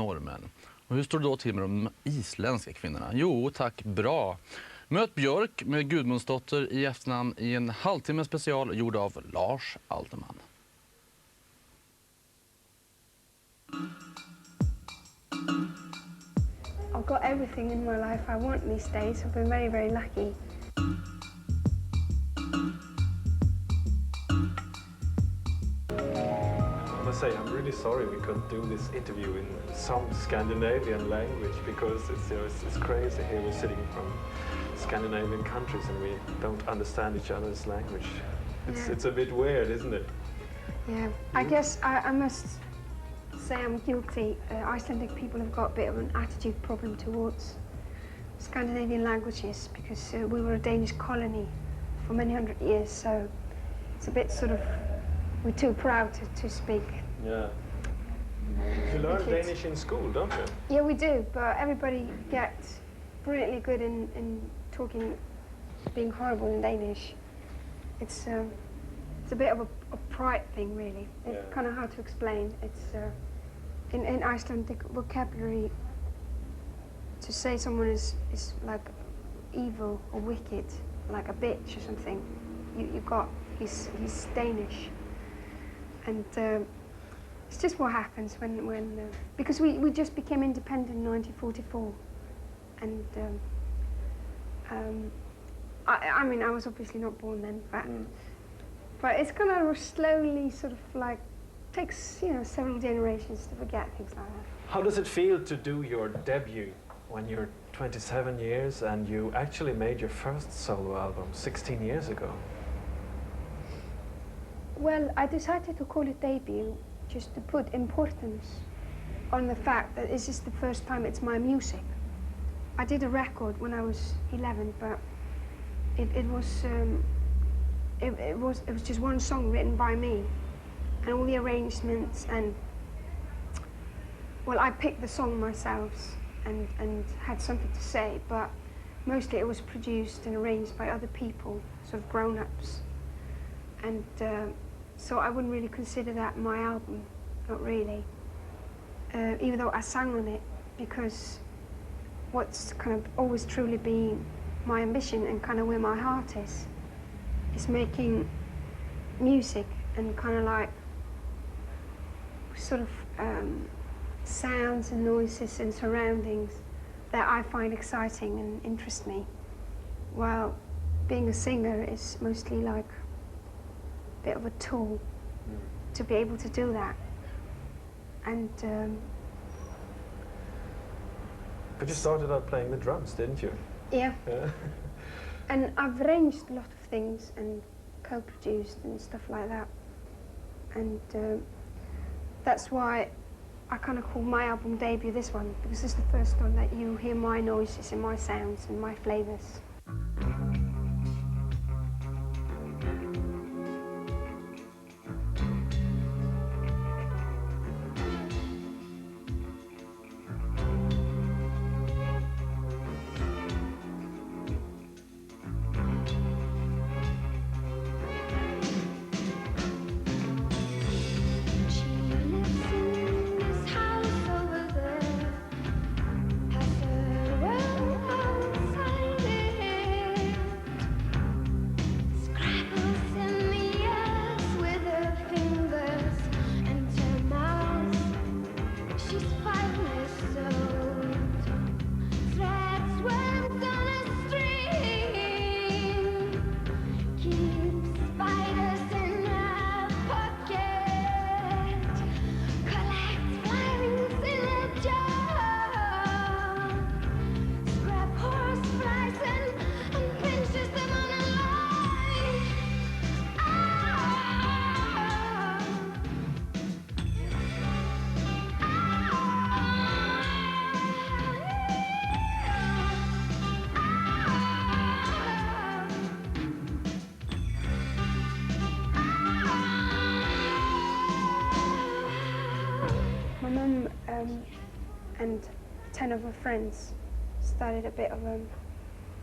norrmän. Och hur står det då till med de isländska kvinnorna? Jo, tack, bra. Möt Björk med Gudmundsdotter i efternamn i en halvtimme special gjord av Lars Alteman. I've got everything in my life I want these days. I've been very, very lucky. I must say, I'm really sorry we couldn't do this interview in some Scandinavian language because it's crazy here. We're sitting from Scandinavian countries and we don't understand each other's language. It's a bit weird, isn't it? Yeah, I guess I must say I'm guilty. Icelandic people have got a bit of an attitude problem towards Scandinavian languages because we were a Danish colony for many hundred years, so it's a bit sort of, we're too proud to speak. Yeah. You learn Danish in school, don't you? Yeah, we do, but everybody gets brilliantly good in talking, being horrible in Danish. It's a bit of a pride thing, really. It's kind of hard to explain. It's in Icelandic vocabulary, to say someone is like evil or wicked, like a bitch or something, you got he's Danish, and it's just what happens when because we just became independent in 1944, and I mean I was obviously not born then, but it's gonna slowly sort of like takes several generations to forget things like that. How does it feel to do your debut when you're 27 years and you actually made your first solo album 16 years ago? Well, I decided to call it debut just to put importance on the fact that this is the first time it's my music. I did a record when I was 11, but it was just one song written by me, and all the arrangements, and well, I picked the song myself and had something to say, but mostly it was produced and arranged by other people, sort of grown-ups, and so I wouldn't really consider that my album, not really, even though I sang on it, because what's kind of always truly been my ambition and kind of where my heart is making music and kind of like sort of sounds and noises and surroundings that I find exciting and interest me, while being a singer is mostly like a bit of a tool to be able to do that. And but you started out playing the drums, didn't you? yeah. And I've arranged a lot of things and co-produced and stuff like that, and that's why I kind of call my album debut this one, because it's the first one that you hear my noises and my sounds and my flavors. And 10 of her friends started a bit of a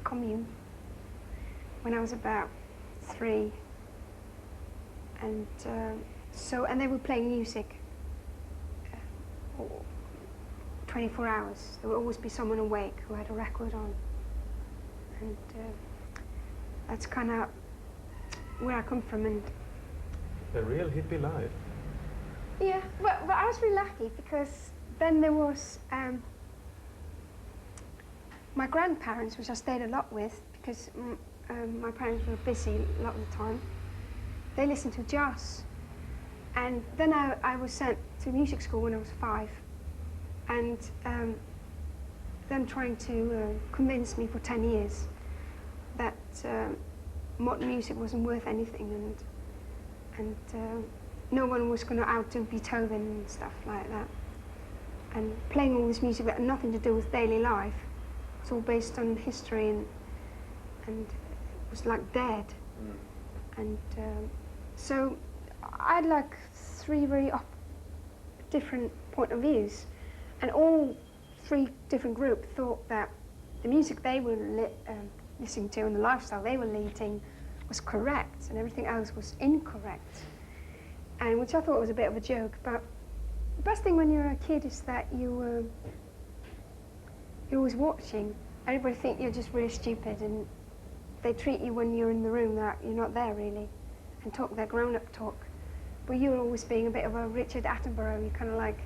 commune when I was about 3, and and they were playing music 24 hours. There would always be someone awake who had a record on. And that's kind of where I come from. And A real hippie life. yeah, but I was really lucky because then there was my grandparents, which I stayed a lot with because my parents were busy a lot of the time. They listened to jazz. And then I was sent to music school when I was 5. And them trying to convince me for 10 years that modern music wasn't worth anything, and no one was going to outdo Beethoven and stuff like that. And playing all this music that had nothing to do with daily life. It's all based on history and it was like dead. And so I had like 3 very different point of views, and all 3 different groups thought that the music they were listening to and the lifestyle they were leading was correct and everything else was incorrect, and which I thought was a bit of a joke. But the best thing when you're a kid is that you're always watching. Everybody think you're just really stupid, and they treat you when you're in the room that you're not there really, and talk their grown-up talk. But you're always being a bit of a Richard Attenborough. You're kind of like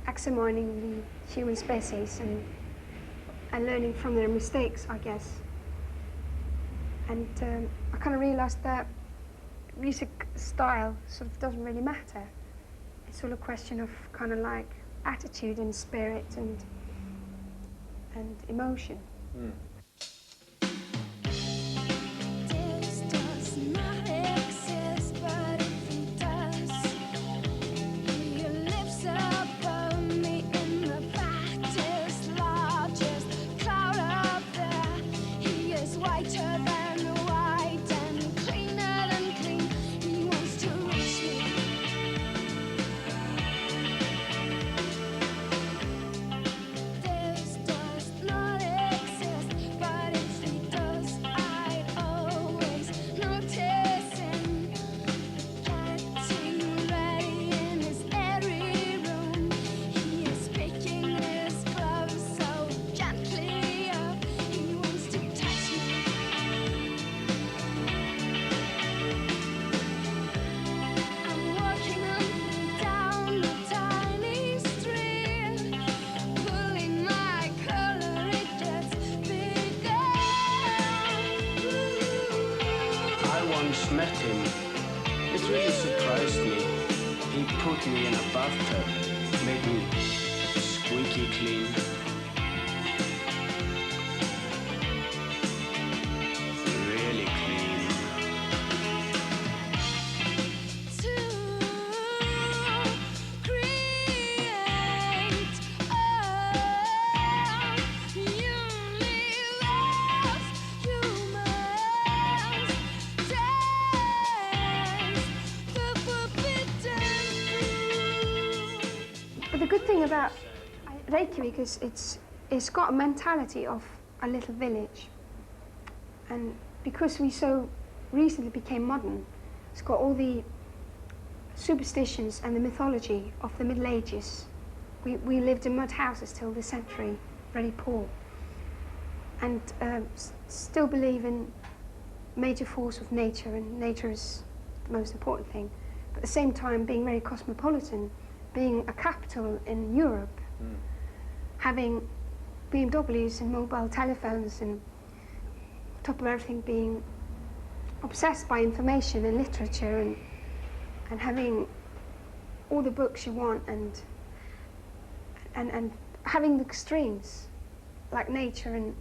examining the human species and learning from their mistakes, I guess. And I kind of realized that music style sort of doesn't really matter. It's all a question of kind of like attitude and spirit and emotion. Met him. It really surprised me. He put me in a bathtub, made me squeaky clean. Really clean. But the good thing about Reykjavik is it's got a mentality of a little village. And because we so recently became modern, it's got all the superstitions and the mythology of the Middle Ages. We lived in mud houses till this century, very poor. And still believe in major force of nature, and nature is the most important thing. But at the same time, being very cosmopolitan, being a capital in Europe, having BMWs and mobile telephones, and on top of everything being obsessed by information and literature, and having all the books you want, and having the extremes, like nature and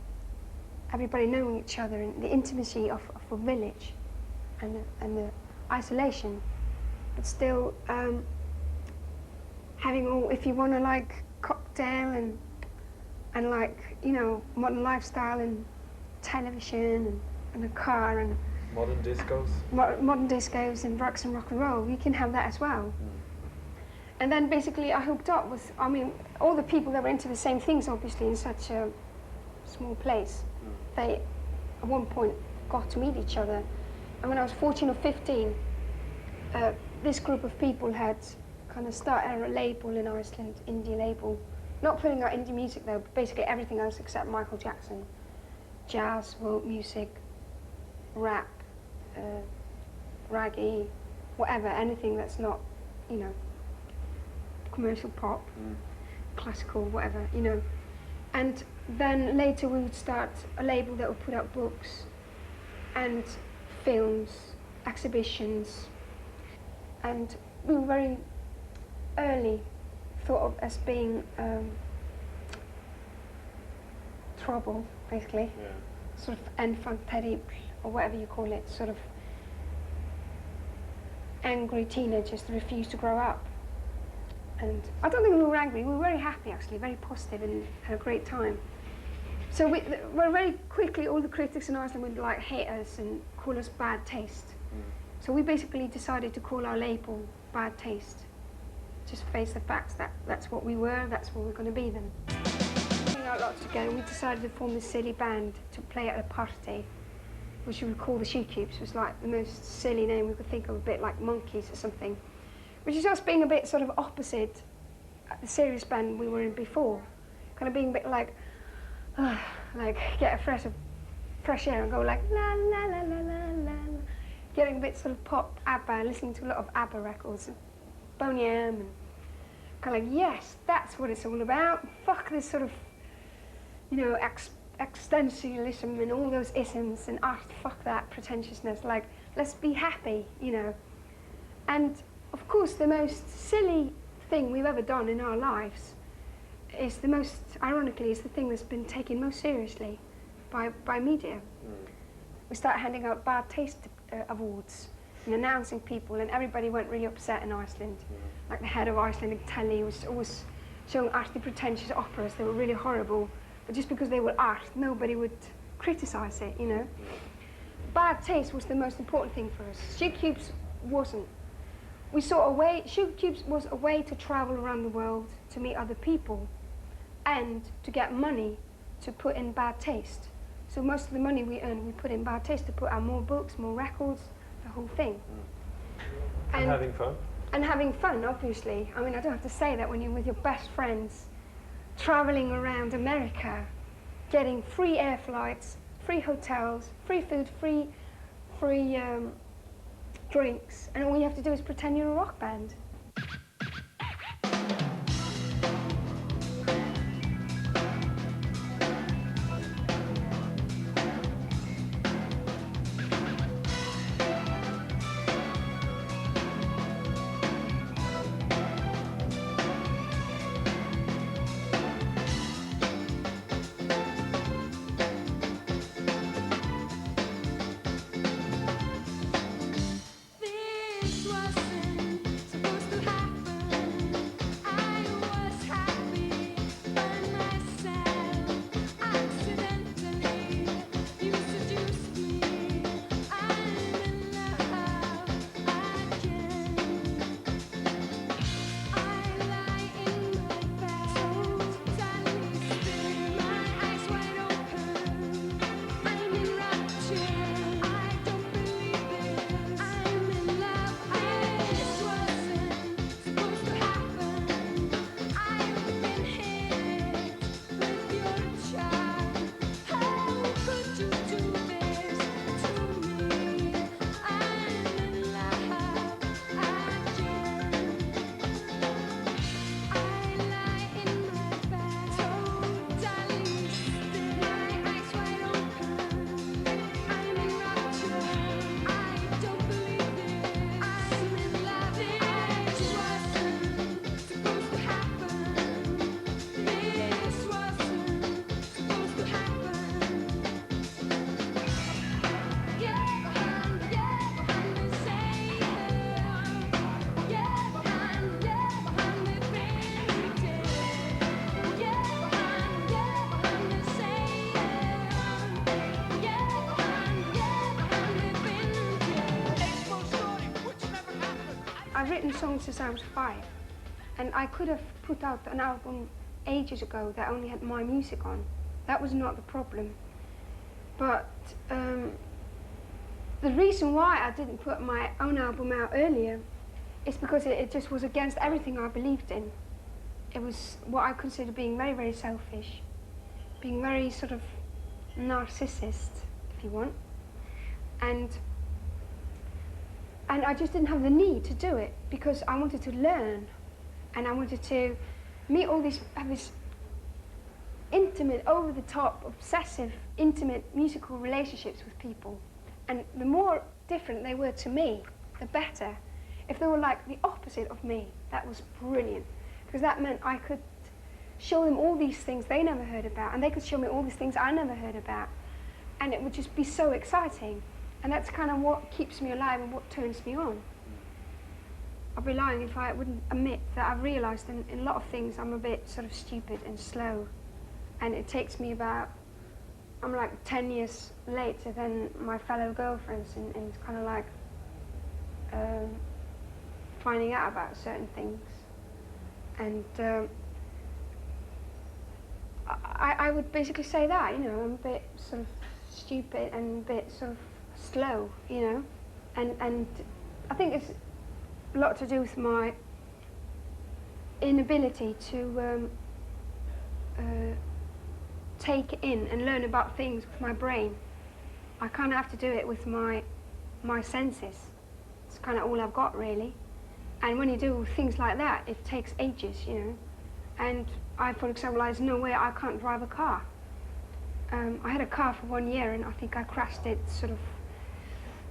everybody knowing each other, and the intimacy of a village, and the isolation, but still having all, if you want to like cocktail and like, you know, modern lifestyle and television and a car and Modern discos? Modern discos and rock and roll, you can have that as well. And then basically I hooked up with, I mean, all the people that were into the same things, obviously, in such a small place. They, at one point, got to meet each other. And when I was 14 or 15, this group of people had kind of started a label in Iceland, indie label. Not putting out indie music though, but basically everything else except Michael Jackson. Jazz, world music, rap, reggae, whatever, anything that's not, you know, commercial pop, classical, whatever, you know. And then later we would start a label that would put out books and films, exhibitions. And we were very early thought of as being trouble, basically. Yeah. Sort of enfant terrible, or whatever you call it, sort of angry teenagers that refuse to grow up. And I don't think we were angry, we were very happy actually, very positive and had a great time. So we're very quickly, all the critics in Iceland would like hate us and call us bad taste. So we basically decided to call our label Bad Taste. Just face the facts that that's what we were, that's what we're going to be then. We got lots together, we decided to form this silly band to play at a party, which we would call the Shoe Cubes. It was like the most silly name we could think of, a bit like Monkeys or something. Which is us being a bit sort of opposite the serious band we were in before. Kind of being a bit like get a fresh air and go like la la la la la la. Getting a bit sort of pop ABBA, listening to a lot of ABBA records, Boney M, and kind of like, yes, that's what it's all about. Fuck this sort of, you know, existentialism and all those isms and art, fuck that pretentiousness. Like, let's be happy, you know. And of course, the most silly thing we've ever done in our lives is the most, ironically, is the thing that's been taken most seriously by media. We started handing out bad taste awards and announcing people, and everybody went really upset in Iceland. Like the head of Icelandic telly was always showing arty, pretentious operas. They were really horrible, but just because they were art, nobody would criticize it, you know. Bad taste was the most important thing for us. Shoe Cubes wasn't. We saw a way, Shoe Cubes was a way to travel around the world, to meet other people, and to get money to put in Bad Taste. So most of the money we earned, we put in Bad Taste to put out more books, more records, the whole thing. And having fun? And having fun, obviously. I mean, I don't have to say that when you're with your best friends, traveling around America, getting free air flights, free hotels, free food, free drinks, and all you have to do is pretend you're a rock band. I've written songs since I was 5, and I could have put out an album ages ago that only had my music on. That was not the problem. But the reason why I didn't put my own album out earlier it's because it just was against everything I believed in. It was what I consider being very, very selfish, being very sort of narcissist, if you want. And I just didn't have the need to do it because I wanted to learn and I wanted to meet all these, have this intimate, over-the-top, obsessive, intimate musical relationships with people. And the more different they were to me, the better. If they were like the opposite of me, that was brilliant. Because that meant I could show them all these things they never heard about, and they could show me all these things I never heard about. And it would just be so exciting. And that's kind of what keeps me alive and what turns me on. I'd be lying if I wouldn't admit that I've realised in a lot of things I'm a bit sort of stupid and slow. And it takes me about, I'm like 10 years later than my fellow girlfriends, and it's kind of like finding out about certain things. And I would basically say that, you know, I'm a bit sort of stupid and a bit sort of slow, you know. And I think it's a lot to do with my inability to take in and learn about things with my brain. I kind of have to do it with my senses. It's kind of all I've got, really. And when you do things like that, it takes ages, you know. And I, for example, there's no way I can't drive a car. I had a car for 1 year, and I think I crashed it sort of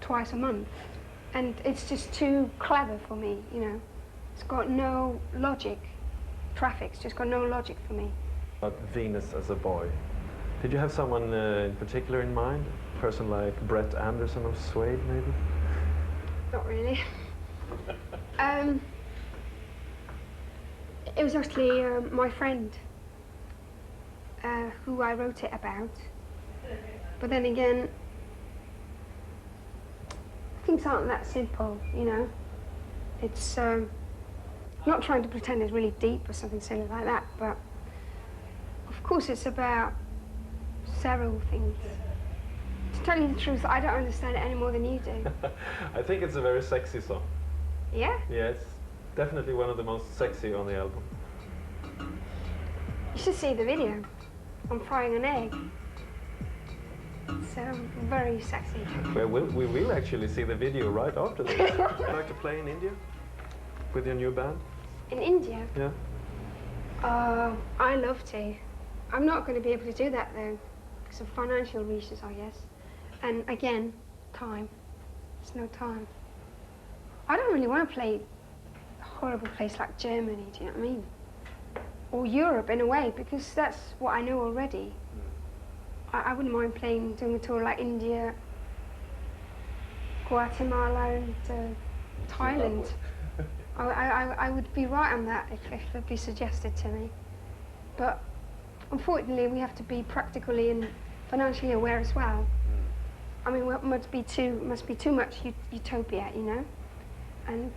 twice a month. And it's just too clever for me, you know. It's got no logic. Traffic's just got no logic for me. About Venus as a boy, did you have someone in particular in mind? A person like Brett Anderson of Suede, maybe? Not really. It was actually my friend who I wrote it about. But then again, things aren't that simple, you know. It's not trying to pretend it's really deep or something silly like that, but of course it's about several things. To tell you the truth, I don't understand it any more than you do. I think it's a very sexy song. Yeah? Yeah, it's definitely one of the most sexy on the album. You should see the video. I'm frying an egg. It's very sexy. Well, we will actually see the video right after this. Would you like to play in India with your new band? In India? Yeah. I love to. I'm not going to be able to do that though, because of financial reasons, I guess. And again, time. There's no time. I don't really want to play a horrible place like Germany, do you know what I mean? Or Europe in a way, because that's what I know already. I wouldn't mind doing a tour like India, Guatemala and Thailand. I would be right on that if it'd be suggested to me. But unfortunately, we have to be practically and financially aware as well. I mean, it must be too much utopia, you know? And